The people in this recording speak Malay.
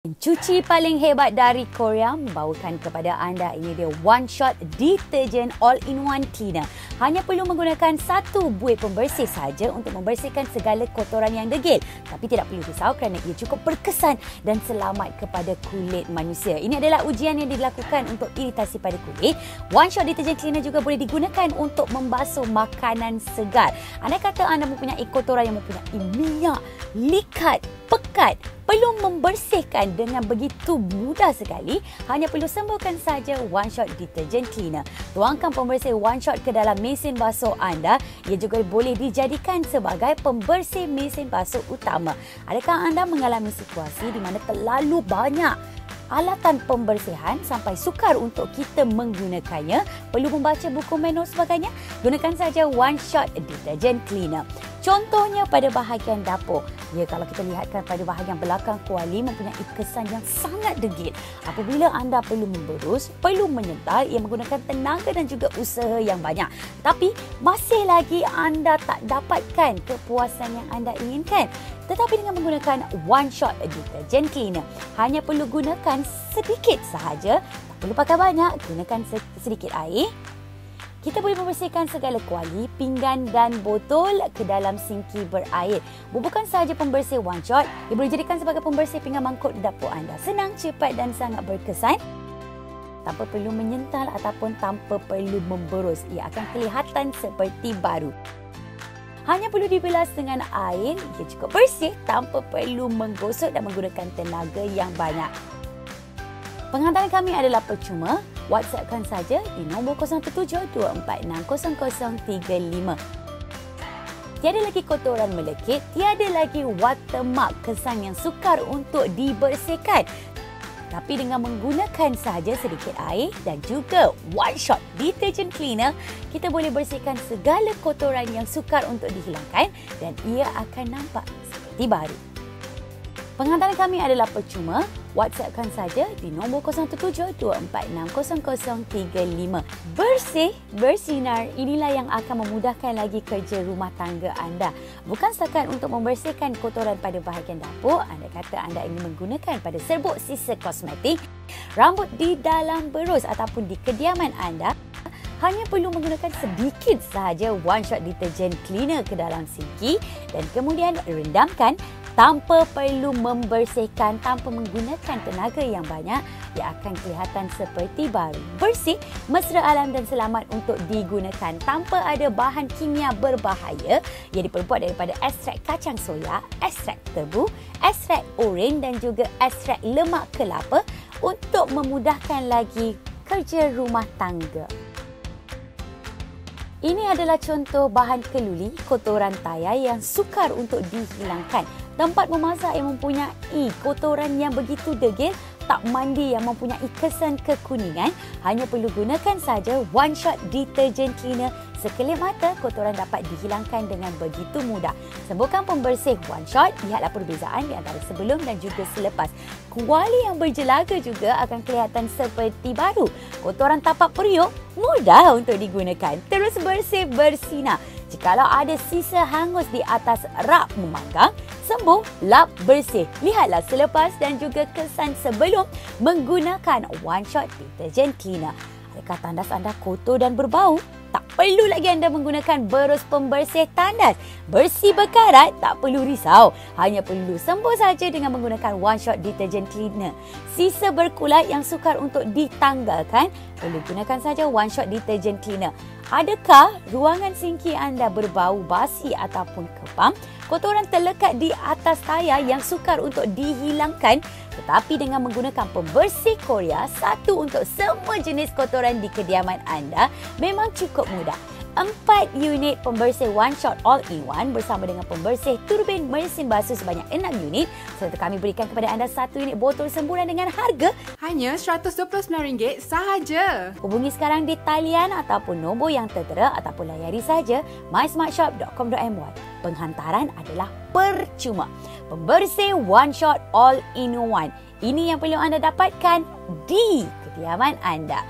Cuci paling hebat dari Korea membawakan kepada anda ini dia One Shot Detergent All-in-One Cleaner. Hanya perlu menggunakan satu buih pembersih saja untuk membersihkan segala kotoran yang degil. Tapi tidak perlu risau kerana ia cukup berkesan dan selamat kepada kulit manusia. Ini adalah ujian yang dilakukan untuk iritasi pada kulit. One Shot Detergent Cleaner juga boleh digunakan untuk membasuh makanan segar. Anda kata anda mempunyai kotoran yang mempunyai minyak, likat, pekat, perlu membersihkan dengan begitu mudah sekali. Hanya perlu sembuhkan saja One Shot Detergent Cleaner. Tuangkan pembersih One Shot ke dalam mesin basuh anda. Ia juga boleh dijadikan sebagai pembersih mesin basuh utama. Adakah anda mengalami situasi di mana terlalu banyak alatan pembersihan sampai sukar untuk kita menggunakannya, perlu membaca buku manual sebagainya? Gunakan saja One Shot Detergent Cleaner. Contohnya pada bahagian dapur. Ya, kalau kita lihatkan pada bahagian belakang kuali mempunyai kesan yang sangat degil. Apabila anda perlu memberus, perlu menyental, ia menggunakan tenaga dan juga usaha yang banyak. Tapi masih lagi anda tak dapatkan kepuasan yang anda inginkan. Tetapi dengan menggunakan One Shot Detergent Cleaner, hanya perlu gunakan sedikit sahaja, tak perlu pakai banyak, gunakan sedikit air. Kita boleh membersihkan segala kuali, pinggan dan botol ke dalam sinki berair. Bukan sahaja pembersih One Shot, ia boleh jadikan sebagai pembersih pinggan mangkuk di dapur anda. Senang, cepat dan sangat berkesan. Tanpa perlu menyental ataupun tanpa perlu memberus. Ia akan kelihatan seperti baru. Hanya perlu dibilas dengan air, ia cukup bersih tanpa perlu menggosok dan menggunakan tenaga yang banyak. Penghantaran kami adalah percuma. WhatsAppkan saja di nombor 017-246-0035. Tiada lagi kotoran melekit, tiada lagi watermark, kesan yang sukar untuk dibersihkan. Tapi dengan menggunakan sahaja sedikit air dan juga One Shot Detergent Cleaner, kita boleh bersihkan segala kotoran yang sukar untuk dihilangkan dan ia akan nampak seperti baru. Penghantaran kami adalah percuma. WhatsAppkan saja di nombor 017-246-0035. Bersih, bersinar, inilah yang akan memudahkan lagi kerja rumah tangga anda. Bukan setakat untuk membersihkan kotoran pada bahagian dapur, anda kata anda ingin menggunakan pada serbuk sisa kosmetik, rambut di dalam berus ataupun di kediaman anda, hanya perlu menggunakan sedikit sahaja One Shot Detergent Cleaner ke dalam sinki dan kemudian rendamkan tanpa perlu membersihkan, tanpa menggunakan tenaga yang banyak, ia akan kelihatan seperti baru. Bersih, mesra alam dan selamat untuk digunakan tanpa ada bahan kimia berbahaya. Ia diperbuat daripada ekstrak kacang soya, ekstrak tebu, ekstrak oren dan juga ekstrak lemak kelapa untuk memudahkan lagi kerja rumah tangga. Ini adalah contoh bahan keluli, kotoran tayar yang sukar untuk dihilangkan. Tempat memasak yang mempunyai kotoran yang begitu degil, tak mandi yang mempunyai kesan kekuningan, hanya perlu gunakan saja One Shot Detergent Cleaner. Sekelip mata, kotoran dapat dihilangkan dengan begitu mudah. Sembuhkan pembersih One Shot, lihatlah perbezaan di antara sebelum dan juga selepas. Kuali yang berjelaga juga akan kelihatan seperti baru. Kotoran tapak periuk, mudah untuk digunakan. Terus bersih bersinar. Jikalau ada sisa hangus di atas rak memanggang, sembuh, lap bersih. Lihatlah selepas dan juga kesan sebelum menggunakan One Shot Detergent Cleaner. Adakah tandas anda kotor dan berbau? Tak perlu lagi anda menggunakan berus pembersih tandas. Bersih berkarat, tak perlu risau. Hanya perlu sembuh saja dengan menggunakan One Shot Detergent Cleaner. Sisa berkulat yang sukar untuk ditanggalkan, perlu gunakan saja One Shot Detergent Cleaner. Adakah ruangan sinki anda berbau basi ataupun kepam? Kotoran terlekat di atas tayar yang sukar untuk dihilangkan, tetapi dengan menggunakan pembersih Korea, satu untuk semua jenis kotoran di kediaman anda, memang cukup mudah. 4 unit pembersih One Shot All-in-One bersama dengan pembersih turbin mesin basuh sebanyak 6 unit, serta kami berikan kepada anda 1 unit botol semburan dengan harga hanya RM129 sahaja. Hubungi sekarang di talian ataupun nombor yang tertera ataupun layari saja mysmartshop.com.my. Penghantaran adalah percuma. Pembersih One Shot All-in-One. Ini yang perlu anda dapatkan di kediaman anda.